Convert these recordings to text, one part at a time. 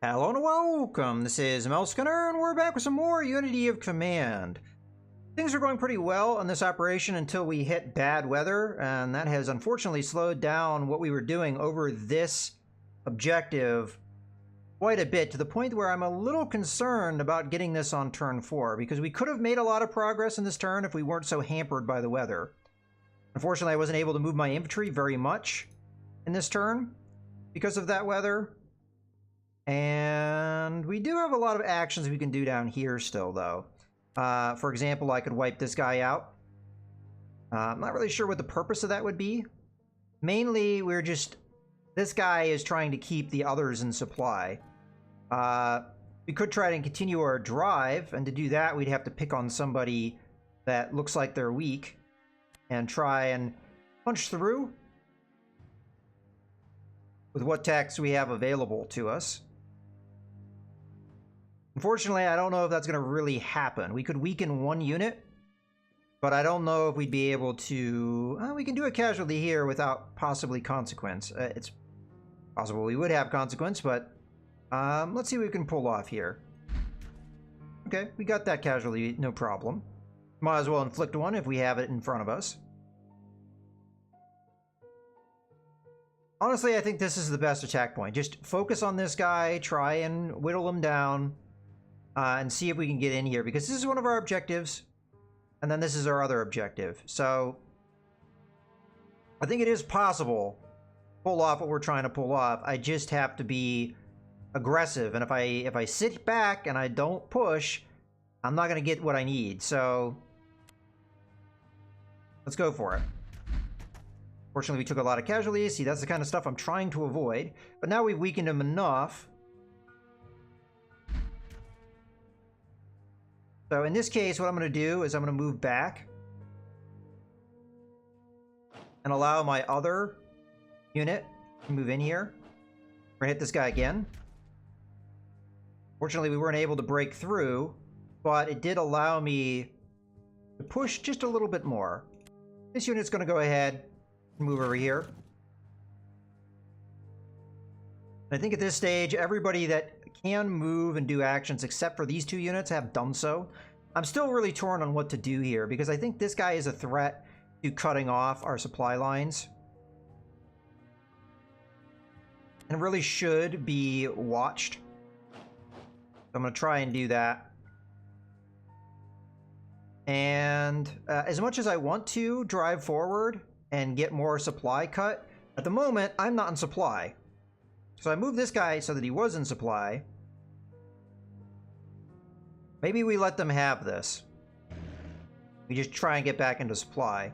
Hello and welcome, this is Melskinner, and we're back with some more Unity of Command. Things are going pretty well on this operation until we hit bad weather, and that has unfortunately slowed down what we were doing over this objective quite a bit, to the point where I'm a little concerned about getting this on turn 4, because we could have made a lot of progress in this turn if we weren't so hampered by the weather. Unfortunately, I wasn't able to move my infantry very much in this turn because of that weather. And we do have a lot of actions we can do down here still, though. For example, I could wipe this guy out. I'm not really sure what the purpose of that would be. Mainly, this guy is trying to keep the others in supply. We could try to continue our drive, and to do that, we'd have to pick on somebody that looks like they're weak and try and punch through with what tactics we have available to us. Unfortunately, I don't know if that's going to really happen. We could weaken one unit, but I don't know if we'd be able to... we can do a casualty here without possibly consequence. It's possible we would have consequence, but let's see what we can pull off here. Okay, we got that casualty, no problem. Might as well inflict one if we have it in front of us. Honestly, I think this is the best attack point. Just focus on this guy, try and whittle him down. And see if we can get in here, because this is one of our objectives, and then this is our other objective. So I think it is possible to pull off what we're trying to pull off. I just have to be aggressive, and if I sit back and I don't push, I'm not going to get what I need. So let's go for it. Fortunately, we took a lot of casualties. See, that's the kind of stuff I'm trying to avoid. But now we've weakened him enough. So in this case, what I'm going to do is I'm going to move back and allow my other unit to move in here. We're going to hit this guy again. Fortunately, we weren't able to break through, but it did allow me to push just a little bit more. This unit's going to go ahead and move over here. I think at this stage, everybody that can move and do actions except for these two units have done so. I'm still really torn on what to do here, because I think this guy is a threat to cutting off our supply lines and really should be watched. I'm going to try and do that. And as much as I want to drive forward and get more supply cut, at the moment I'm not in supply. So I moved this guy so that he was in supply. Maybe we let them have this. We just try and get back into supply.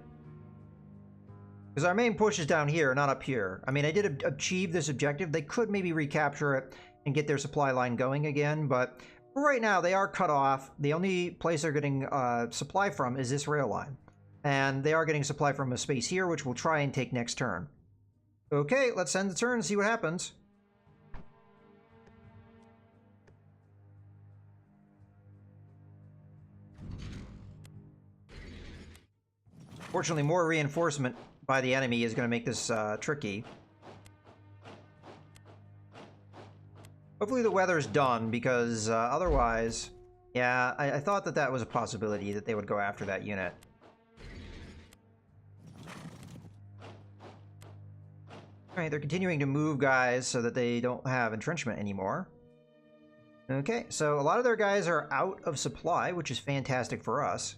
Because our main push is down here, not up here. I mean, I did achieve this objective. They could maybe recapture it and get their supply line going again, but right now they are cut off. The only place they're getting supply from is this rail line. And they are getting supply from a space here, which we'll try and take next turn. Okay, let's end the turn and see what happens. Fortunately, more reinforcement by the enemy is going to make this tricky. Hopefully the weather's done, because otherwise... Yeah, I thought that that was a possibility, that they would go after that unit. Alright, they're continuing to move guys so that they don't have entrenchment anymore. Okay, so a lot of their guys are out of supply, which is fantastic for us.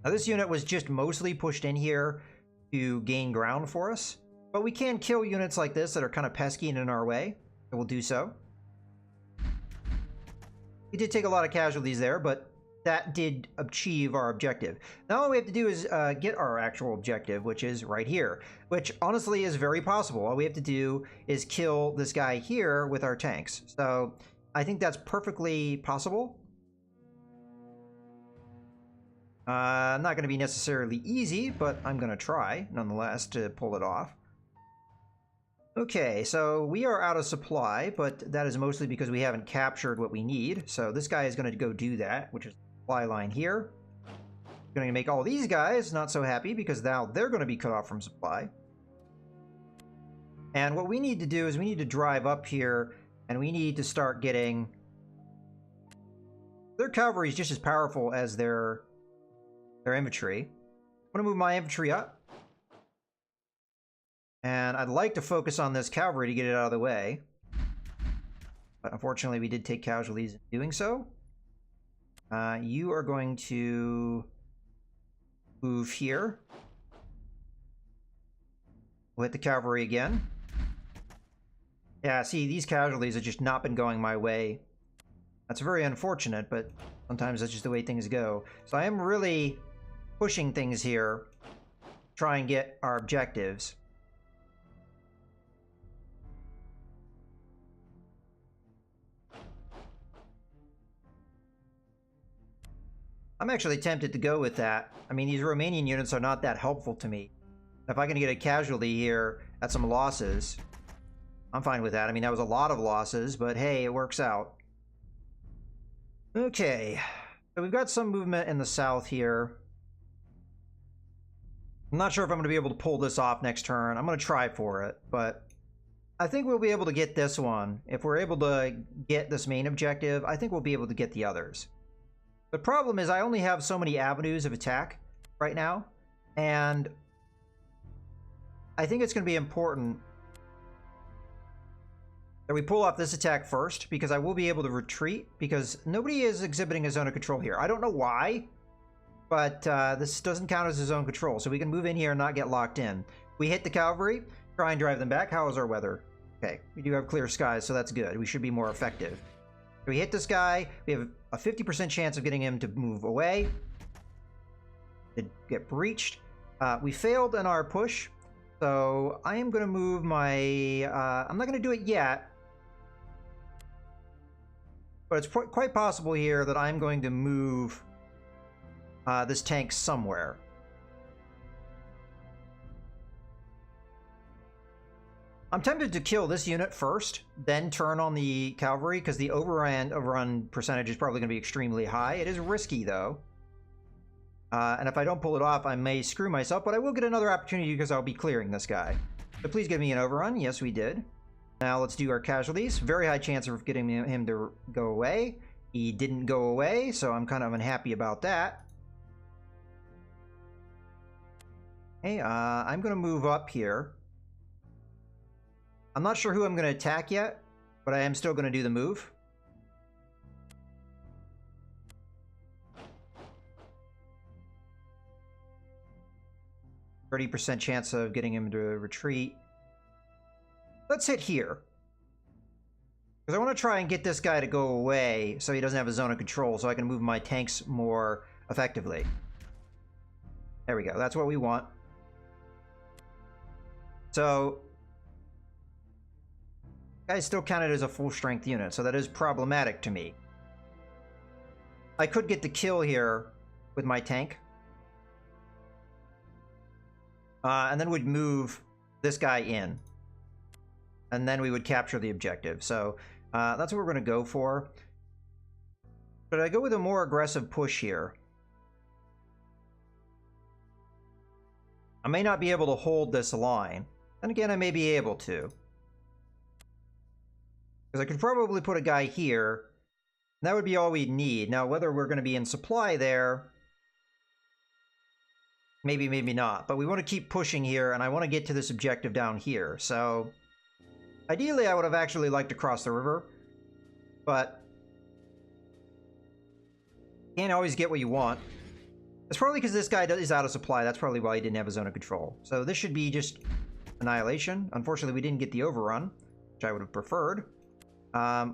Now, this unit was just mostly pushed in here to gain ground for us, but we can kill units like this that are kind of pesky and in our way, so we'll do so. We did take a lot of casualties there, but that did achieve our objective. Now all we have to do is get our actual objective, which is right here, which honestly is very possible. All we have to do is kill this guy here with our tanks. So I think that's perfectly possible. Not going to be necessarily easy, but I'm going to try, nonetheless, to pull it off. Okay, so we are out of supply, but that is mostly because we haven't captured what we need. So this guy is going to go do that, which is the supply line here. Going to make all these guys not so happy, because now they're going to be cut off from supply. And what we need to do is we need to drive up here, and we need to start getting... Their cavalry is just as powerful as their infantry. I'm going to move my infantry up. And I'd like to focus on this cavalry to get it out of the way. But unfortunately, we did take casualties in doing so. You are going to move here. We'll hit the cavalry again. Yeah, see, these casualties have just not been going my way. That's very unfortunate, but sometimes that's just the way things go. So I am really pushing things here, try and get our objectives. I'm actually tempted to go with that. I mean, these Romanian units are not that helpful to me. If I can get a casualty here at some losses, I'm fine with that. I mean, that was a lot of losses, but hey, it works out. Okay, so we've got some movement in the south here. I'm not sure if I'm going to be able to pull this off next turn. I'm going to try for it, but I think we'll be able to get this one. If we're able to get this main objective, I think we'll be able to get the others. The problem is I only have so many avenues of attack right now, and I think it's going to be important that we pull off this attack first, because I will be able to retreat, because nobody is exhibiting a zone of control here. I don't know why, but this doesn't count as a zone control, so we can move in here and not get locked in. We hit the cavalry, try and drive them back. How is our weather? Okay, we do have clear skies, so that's good. We should be more effective. We hit this guy. We have a 50% chance of getting him to move away. Did get breached. We failed in our push, so I am going to move my... I'm not going to do it yet, but it's quite possible here that I'm going to move this tank somewhere. I'm tempted to kill this unit first, then turn on the cavalry, because the overrun percentage is probably going to be extremely high. It is risky, though. And if I don't pull it off, I may screw myself, but I will get another opportunity because I'll be clearing this guy. So please give me an overrun. Yes, we did. Now let's do our casualties. Very high chance of getting him to go away. He didn't go away, so I'm kind of unhappy about that. Hey, I'm going to move up here. I'm not sure who I'm going to attack yet, but I am still going to do the move. %30 chance of getting him to retreat. Let's hit here, because I want to try and get this guy to go away so he doesn't have a zone of control, so I can move my tanks more effectively. There we go. That's what we want. So, guy's still counted as a full strength unit, so that is problematic to me. I could get the kill here with my tank. And then we'd move this guy in. And then we would capture the objective. So that's what we're going to go for. Should I go with a more aggressive push here? I may not be able to hold this line. And again, I may be able to. Because I could probably put a guy here. And that would be all we'd need. Now, whether we're going to be in supply there... Maybe, maybe not. But we want to keep pushing here, and I want to get to this objective down here. So, ideally, I would have actually liked to cross the river. But, you can't always get what you want. It's probably because this guy is out of supply. That's probably why he didn't have a zone of control. So this should be just annihilation. Unfortunately, we didn't get the overrun, which I would have preferred.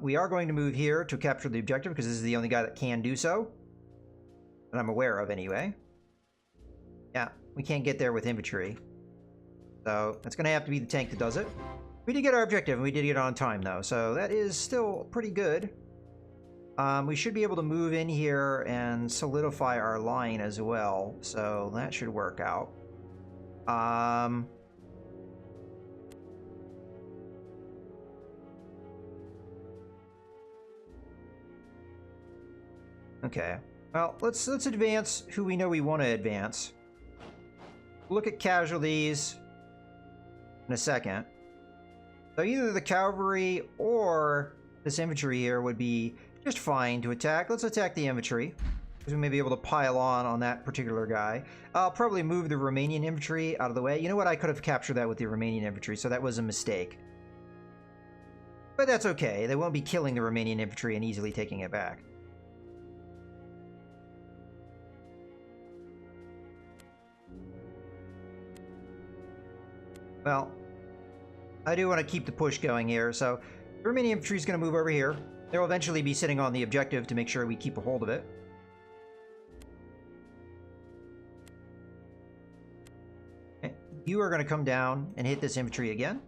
We are going to move here to capture the objective, because this is the only guy that can do so. That I'm aware of, anyway. Yeah, we can't get there with infantry. So, it's going to have to be the tank that does it. We did get our objective, and we did get it on time, though. So, that is still pretty good. We should be able to move in here and solidify our line as well. So, that should work out. Okay. Well, let's advance who we know we want to advance. Look at casualties in a second. So either the cavalry or this infantry here would be just fine to attack. Let's attack the infantry, because we may be able to pile on that particular guy. I'll probably move the Romanian infantry out of the way. You know what? I could have captured that with the Romanian infantry, so that was a mistake. But that's okay. They won't be killing the Romanian infantry and easily taking it back. Well, I do want to keep the push going here, so the Romanian infantry is going to move over here. They'll eventually be sitting on the objective to make sure we keep a hold of it. Okay. You are going to come down and hit this infantry again.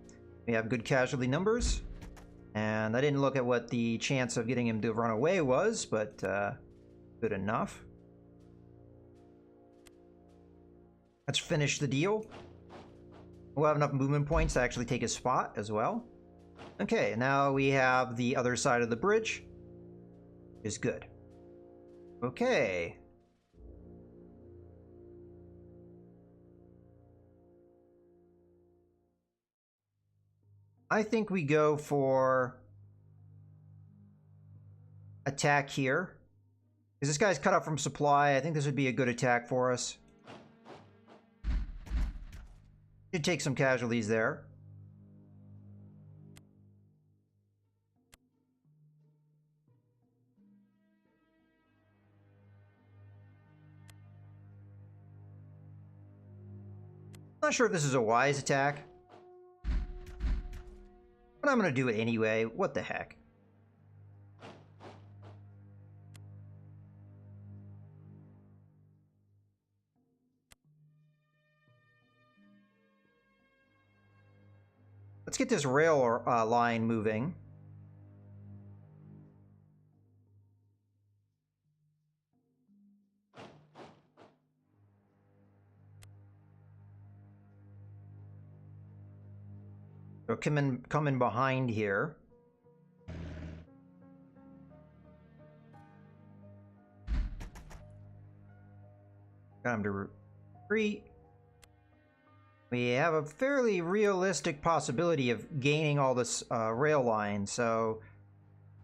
We have good casualty numbers. And I didn't look at what the chance of getting him to run away was, but good enough. Let's finish the deal. We'll have enough movement points to actually take his spot as well. Okay, now we have the other side of the bridge. Is good. Okay. I think we go for attack here. Because this guy's cut off from supply. I think this would be a good attack for us. Should take some casualties there. Not sure if this is a wise attack, but I'm going to do it anyway. What the heck? Let's get this rail line moving. So come in behind here. Got him to retreat. We have a fairly realistic possibility of gaining all this rail line, so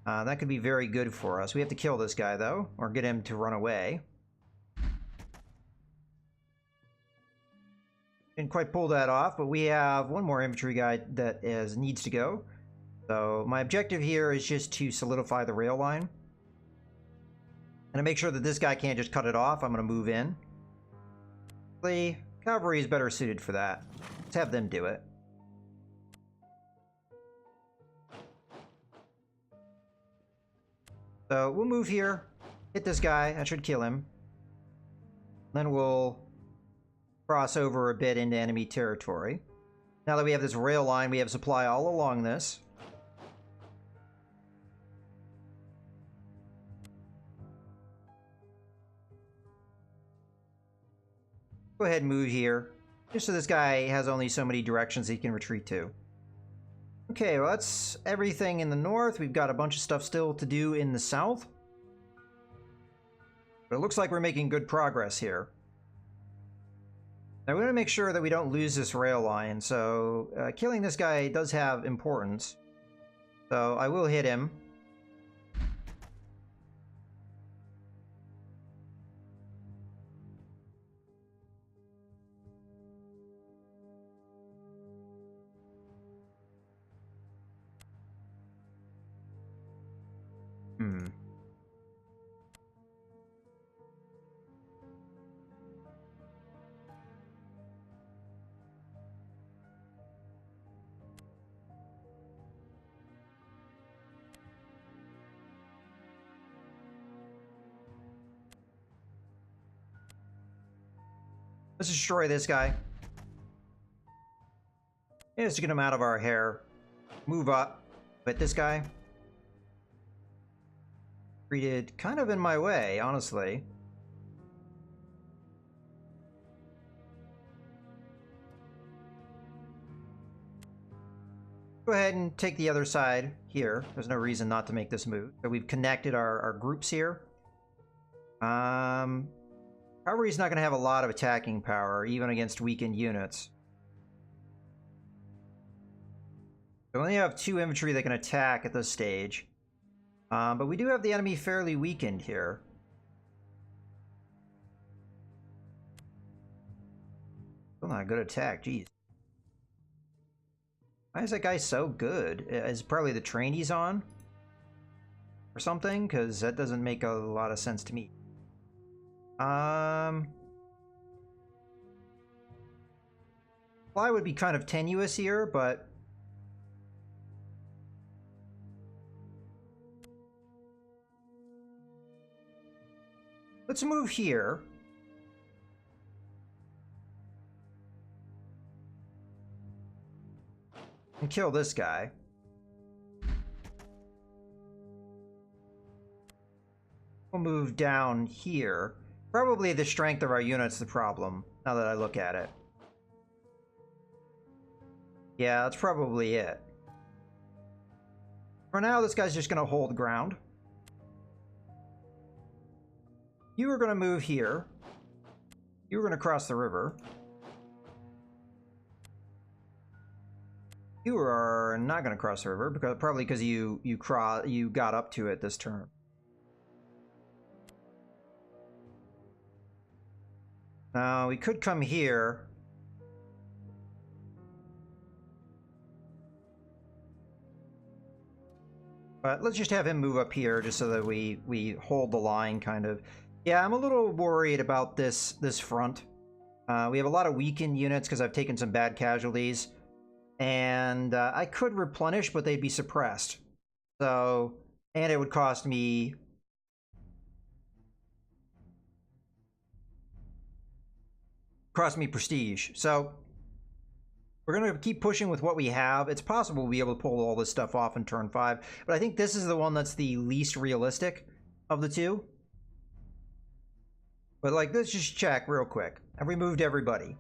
that could be very good for us. We have to kill this guy, though, or get him to run away. Didn't quite pull that off, but we have one more infantry guy that needs to go. So my objective here is just to solidify the rail line. And to make sure that this guy can't just cut it off, I'm going to move in. The cavalry is better suited for that. Let's have them do it. So we'll move here, hit this guy, that should kill him. Then we'll cross over a bit into enemy territory. Now that we have this rail line, we have supply all along this. Go ahead and move here, just so this guy has only so many directions he can retreat to. Okay, well that's everything in the north. We've got a bunch of stuff still to do in the south. But it looks like we're making good progress here. Now we want to make sure that we don't lose this rail line, so killing this guy does have importance. So I will hit him. Let's destroy this guy. Yeah, just to get him out of our hair. Move up. But this guy treated kind of in my way, honestly. Go ahead and take the other side here. There's no reason not to make this move. So we've connected our groups here. Cavalry's not going to have a lot of attacking power, even against weakened units. We only have 2 infantry that can attack at this stage. But we do have the enemy fairly weakened here. Still not a good attack, jeez. Why is that guy so good? Is it probably the train he's on? Or something? Because that doesn't make a lot of sense to me. Fly would be kind of tenuous here, but... let's move here. And kill this guy. We'll move down here. Probably the strength of our unit's the problem, now that I look at it. Yeah, that's probably it. For now, this guy's just going to hold ground. You are going to move here. You are going to cross the river. You are not going to cross the river, probably because you got up to it this turn. Now, we could come here. But let's just have him move up here just so that we hold the line, kind of. Yeah, I'm a little worried about this front. We have a lot of weakened units because I've taken some bad casualties. And I could replenish, but they'd be suppressed. So, and it would cost me... prestige. So we're going to keep pushing with what we have. It's possible we'll be able to pull all this stuff off in turn 5, but I think this is the one that's the least realistic of the two. But like, let's just check real quick. Have we moved everybody?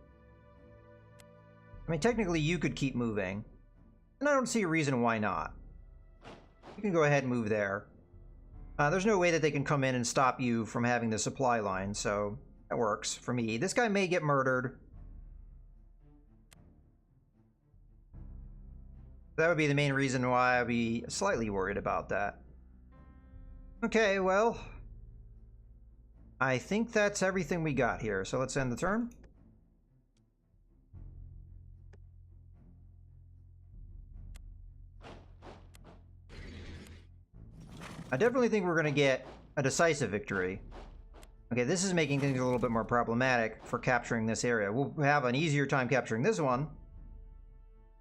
I mean, technically you could keep moving, and I don't see a reason why not. You can go ahead and move there. There's no way that they can come in and stop you from having the supply line, so that works for me. This guy may get murdered. That would be the main reason why I'd be slightly worried about that. Okay, well, I think that's everything we got here. So let's end the turn. I definitely think we're going to get a decisive victory. Okay, this is making things a little bit more problematic for capturing this area. We'll have an easier time capturing this one,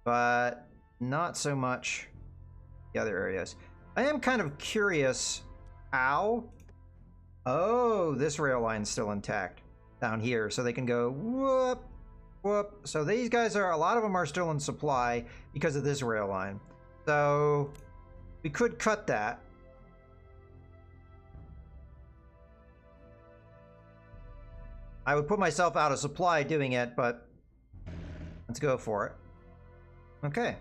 but not so much the other areas. I am kind of curious how... oh, this rail line's still intact down here, so they can go whoop, whoop. So these guys are, a lot of them are still in supply because of this rail line. So we could cut that. I would put myself out of supply doing it, but let's go for it. Okay.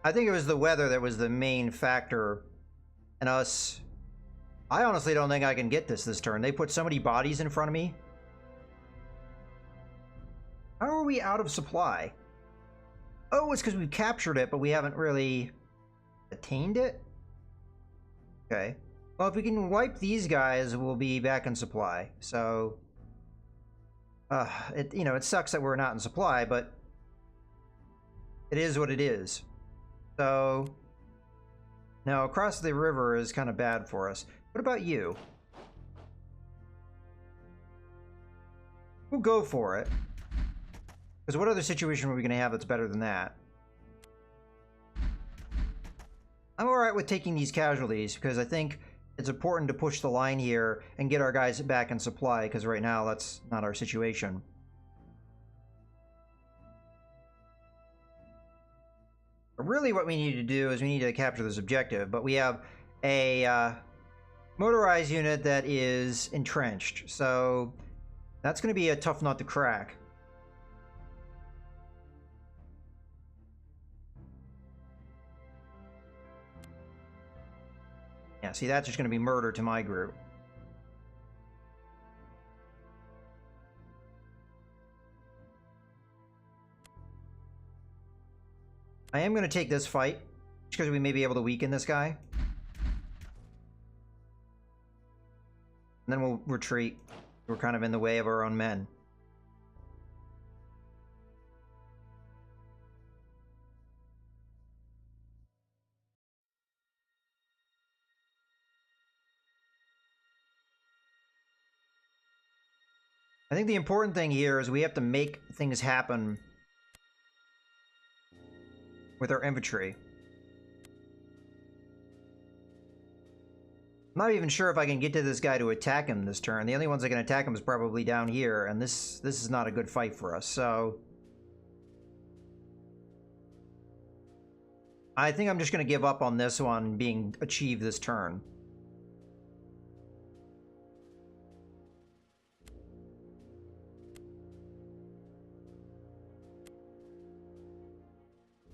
I think it was the weather that was the main factor in us. I honestly don't think I can get this turn. They put so many bodies in front of me. How are we out of supply? Oh, it's because we captured it, but we haven't really attained it? Okay. Well, if we can wipe these guys, we'll be back in supply. So, it sucks that we're not in supply, but it is what it is. So, now across the river is kind of bad for us. What about you? We'll go for it. Because what other situation are we going to have that's better than that? I'm alright with taking these casualties, because I think it's important to push the line here and get our guys back in supply, because right now that's not our situation. But really what we need to do is we need to capture this objective, but we have a motorized unit that is entrenched, so that's going to be a tough nut to crack. Yeah, see, that's just going to be murder to my group. I am going to take this fight, because we may be able to weaken this guy. And then we'll retreat. We're kind of in the way of our own men. I think the important thing here is we have to make things happen with our infantry. I'm not even sure if I can get to this guy to attack him this turn. The only ones that can attack him is probably down here, and this is not a good fight for us, so... I think I'm just going to give up on this one being achieved this turn.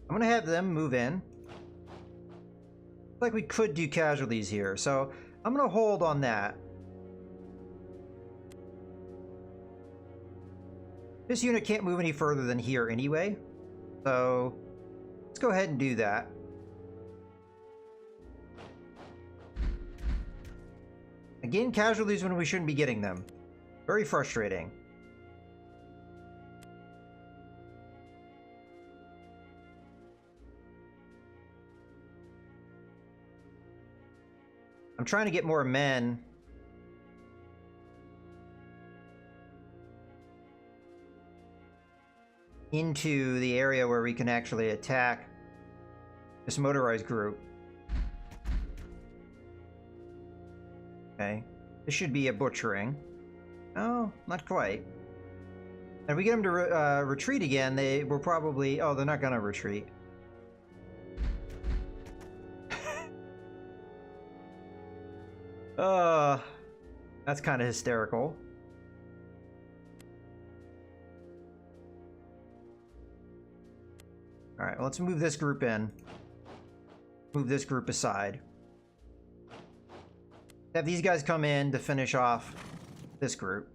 I'm going to have them move in. Like we could do casualties here, so I'm going to hold on that. This unit can't move any further than here anyway, so let's go ahead and do that. Again, casualties when we shouldn't be getting them. Very frustrating. I'm trying to get more men. Into the area where we can actually attack this motorized group. Okay. This should be a butchering. Oh, not quite. And if we get them to retreat again, they will probably... Oh, they're not going to retreat. That's kind of hysterical. Alright, well, let's move this group in. Move this group aside. Have these guys come in to finish off this group.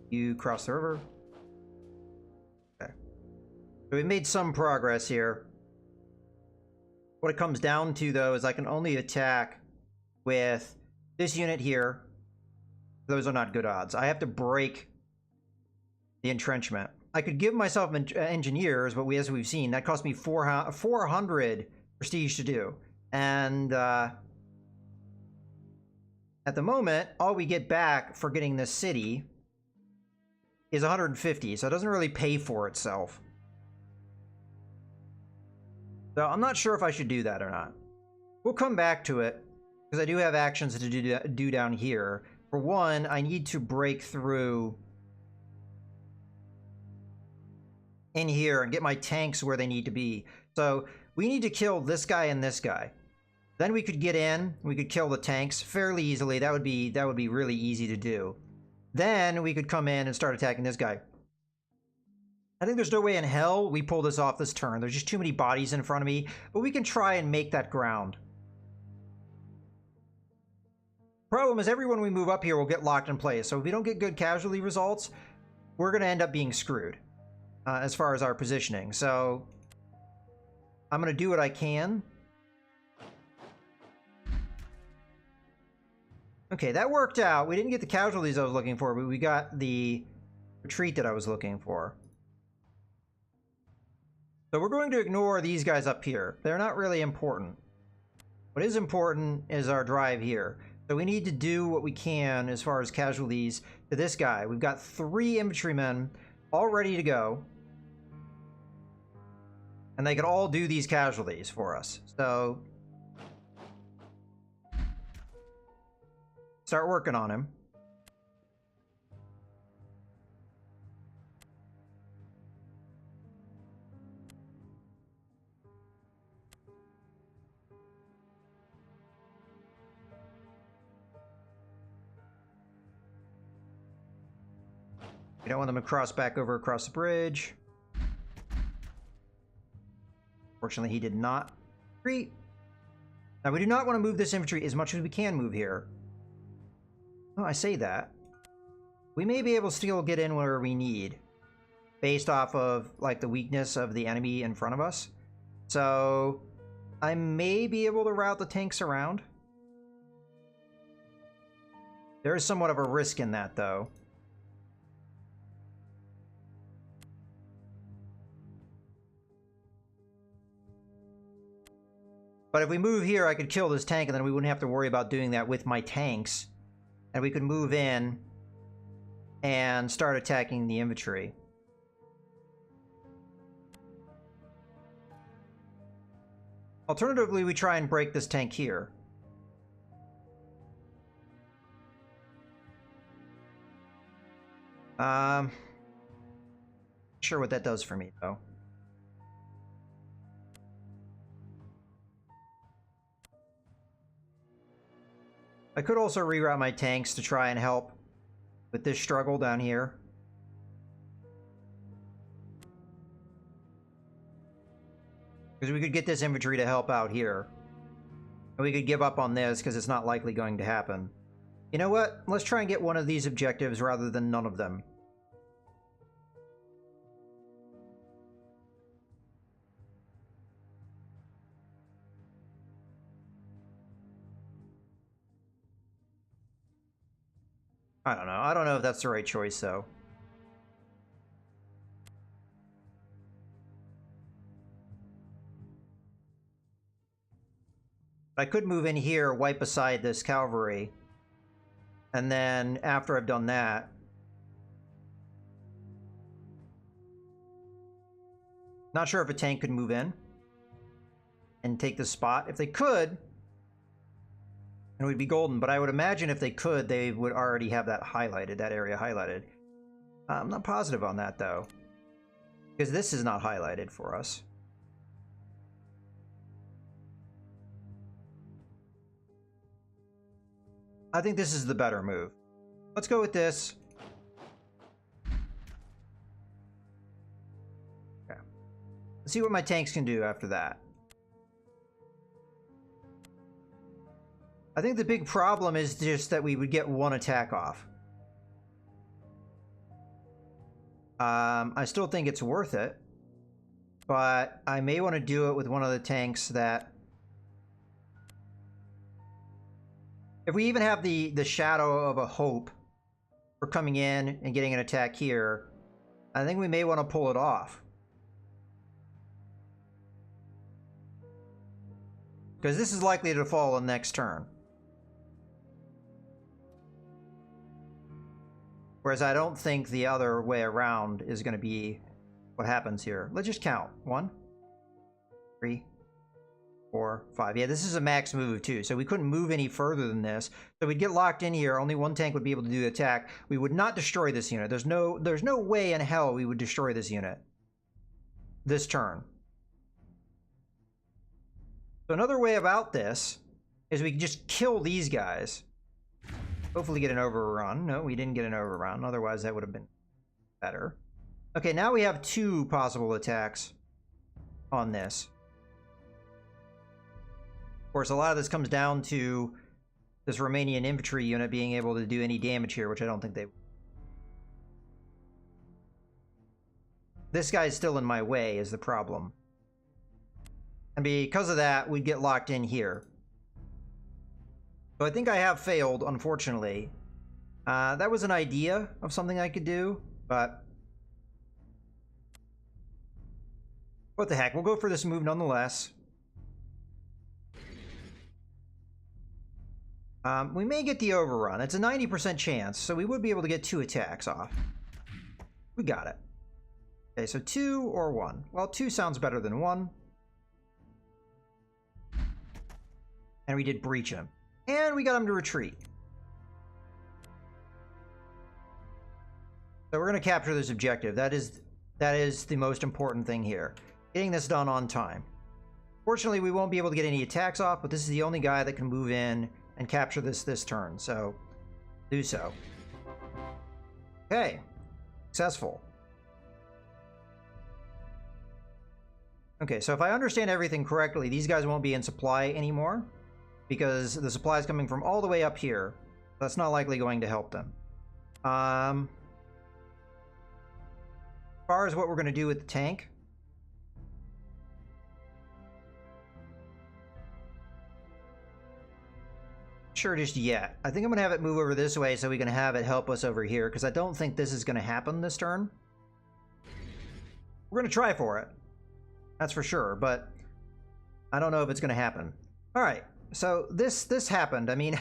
You cross the river. Okay. So we made some progress here. What it comes down to, though, is I can only attack with this unit here. Those are not good odds. I have to break the entrenchment. I could give myself engineers, but as we've seen, that cost me 400 prestige to do. And at the moment, all we get back for getting this city is 150, so it doesn't really pay for itself. So I'm not sure if I should do that or not. We'll come back to it, because I do have actions to do down here. For one, I need to break through in here and get my tanks where they need to be. So we need to kill this guy and this guy. Then we could get in, we could kill the tanks fairly easily. That would be really easy to do. Then we could come in and start attacking this guy. I think there's no way in hell we pull this off this turn. There's just too many bodies in front of me, but we can try and make that ground. Problem is, everyone we move up here will get locked in place. So if we don't get good casualty results, we're going to end up being screwed as far as our positioning. So I'm going to do what I can. Okay, that worked out. We didn't get the casualties I was looking for, but we got the retreat that I was looking for. So we're going to ignore these guys up here. They're not really important. What is important is our drive here. So we need to do what we can as far as casualties to this guy. We've got 3 infantrymen all ready to go. And they can all do these casualties for us. So start working on him. We don't want them to cross back over across the bridge. Fortunately, he did not retreat. Now, we do not want to move this infantry as much as we can move here. Well, I say that. We may be able to still get in where we need, based off of, like, the weakness of the enemy in front of us. So, I may be able to route the tanks around. There is somewhat of a risk in that, though. But if we move here, I could kill this tank, and then we wouldn't have to worry about doing that with my tanks. And we could move in and start attacking the infantry. Alternatively, we try and break this tank here. Not sure what that does for me, though. I could also reroute my tanks to try and help with this struggle down here. Because we could get this infantry to help out here. And we could give up on this because it's not likely going to happen. You know what? Let's try and get one of these objectives rather than none of them. I don't know. I don't know if that's the right choice, though. I could move in here, wipe aside this cavalry, and then after I've done that, not sure if a tank could move in and take this spot. If they could, it would be golden, but I would imagine if they could, they would already have that highlighted, that area highlighted. I'm not positive on that, though, because this is not highlighted for us. I think this is the better move. Let's go with this. Okay. Let's see what my tanks can do after that. I think the big problem is just that we would get one attack off. I still think it's worth it, but I may want to do it with one of the tanks that... If we even have the shadow of a hope for coming in and getting an attack here, I think we may want to pull it off. Because this is likely to fall on next turn. Whereas I don't think the other way around is going to be what happens here. Let's just count. 1, 3, 4, 5. Yeah, this is a max move too, so we couldn't move any further than this. So we'd get locked in here. Only one tank would be able to do the attack. We would not destroy this unit. There's no way in hell we would destroy this unit this turn. So another way about this is we can just kill these guys. Hopefully get an overrun. No, we didn't get an overrun. Otherwise, that would have been better. Okay, now we have 2 possible attacks on this. Of course, a lot of this comes down to this Romanian infantry unit being able to do any damage here, which I don't think they... This guy's still in my way is the problem. And because of that, we'd get locked in here. So I think I have failed, unfortunately. That was an idea of something I could do, but... What the heck, we'll go for this move nonetheless. We may get the overrun. It's a 90% chance, so we would be able to get 2 attacks off. We got it. Okay, so 2 or 1. Well, 2 sounds better than 1. And we did breach him. And we got him to retreat. So we're going to capture this objective. That is the most important thing here. Getting this done on time. Fortunately, we won't be able to get any attacks off, but this is the only guy that can move in and capture this turn. So, do so. Okay. Successful. Okay, so if I understand everything correctly, these guys won't be in supply anymore, because the supply is coming from all the way up here. That's not likely going to help them. As far as what we're going to do with the tank, sure just yet. I think I'm going to have it move over this way so we can have it help us over here, because I don't think this is going to happen this turn. We're going to try for it. That's for sure, but I don't know if it's going to happen. All right, so this happened. I mean,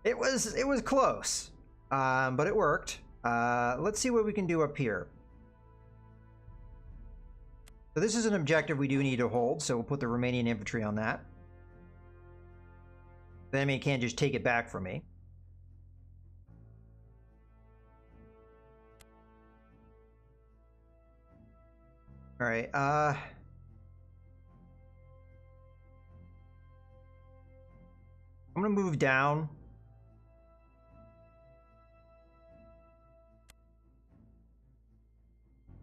it was close, but it worked. Let's see what we can do up here. So this is an objective we do need to hold, so we'll put the Romanian infantry on that. The enemy can't just take it back from me. All right, I'm gonna move down.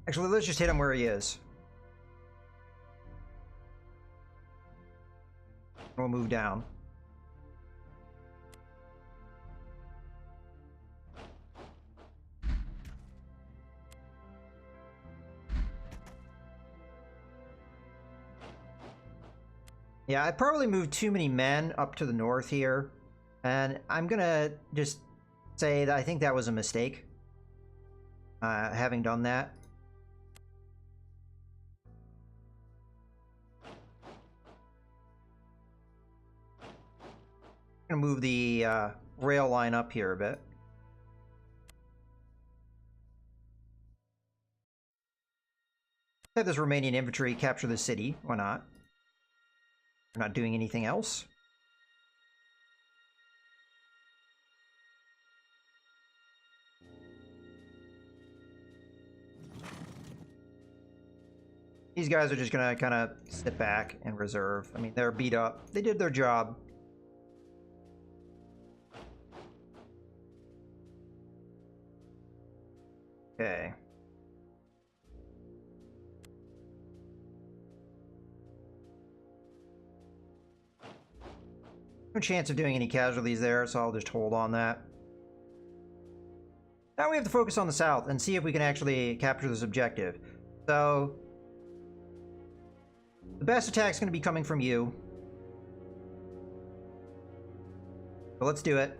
Actually, let's just hit him where he is. We'll move down. Yeah, I probably moved too many men up to the north here, and I'm gonna just say that I think that was a mistake, having done that. I'm gonna move the rail line up here a bit. Have this Romanian infantry capture the city. Why not? We're not doing anything else. These guys are just gonna kind of sit back and reserve. I mean, they're beat up. They did their job. Okay. No chance of doing any casualties there, so I'll just hold on that. Now we have to focus on the south and see if we can actually capture this objective. So the best attack is going to be coming from you. So let's do it.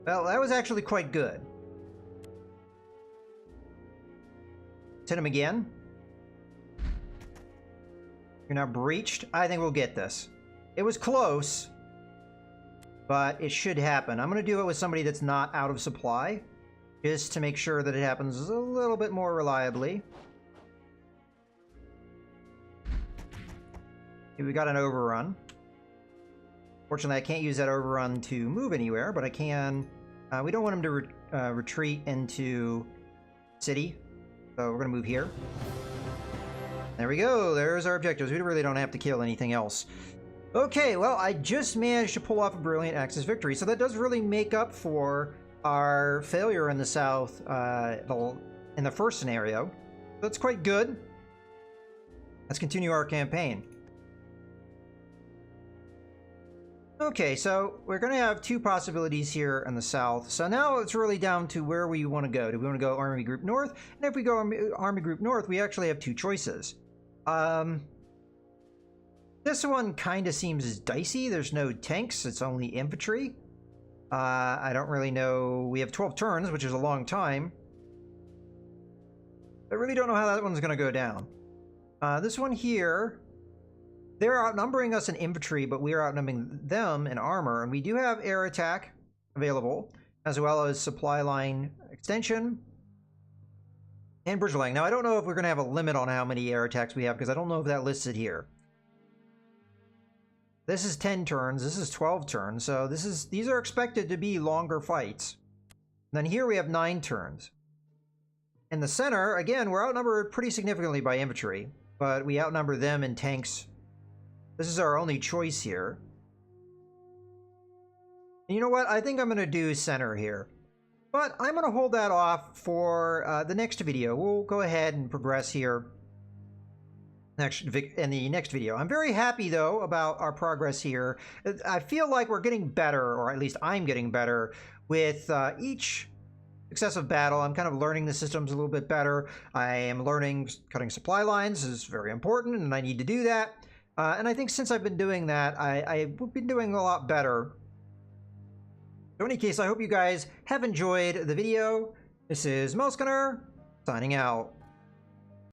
Well, that was actually quite good. Let's hit him again. You're now breached. I think we'll get this. It was close, but it should happen. I'm going to do it with somebody that's not out of supply, just to make sure that it happens a little bit more reliably. Okay, we got an overrun. Fortunately, I can't use that overrun to move anywhere, but I can. We don't want him to retreat into city, so we're going to move here. There we go. There's our objectives. We really don't have to kill anything else. Okay, well, I just managed to pull off a brilliant Axis victory, so that does really make up for our failure in the south in the first scenario. That's quite good. Let's continue our campaign. Okay, so we're going to have two possibilities here in the south. So now it's really down to where we want to go. Do we want to go Army Group North? And if we go Army Group North, we actually have two choices. This one kind of seems dicey. There's no tanks. It's only infantry. I don't really know. We have 12 turns, which is a long time. I really don't know how that one's going to go down. This one here, they're outnumbering us in infantry, but we are outnumbering them in armor. And we do have air attack available, as well as supply line extension and bridge laying. Now, I don't know if we're going to have a limit on how many air attacks we have, because I don't know if that listed here. This is 10 turns. This is 12 turns. So these are expected to be longer fights. And then here we have 9 turns. In the center, again, we're outnumbered pretty significantly by infantry, but we outnumber them in tanks. This is our only choice here. And you know what? I think I'm going to do center here. But I'm going to hold that off for the next video. We'll go ahead and progress here. in the next video. I'm very happy though about our progress here. I feel like we're getting better, or at least I'm getting better with each successive battle. I'm kind of learning the systems a little bit better. I am learning cutting supply lines is very important, and I need to do that. And I think since I've been doing that, I've been doing a lot better. So in any case, I hope you guys have enjoyed the video. This is Melskunner, signing out.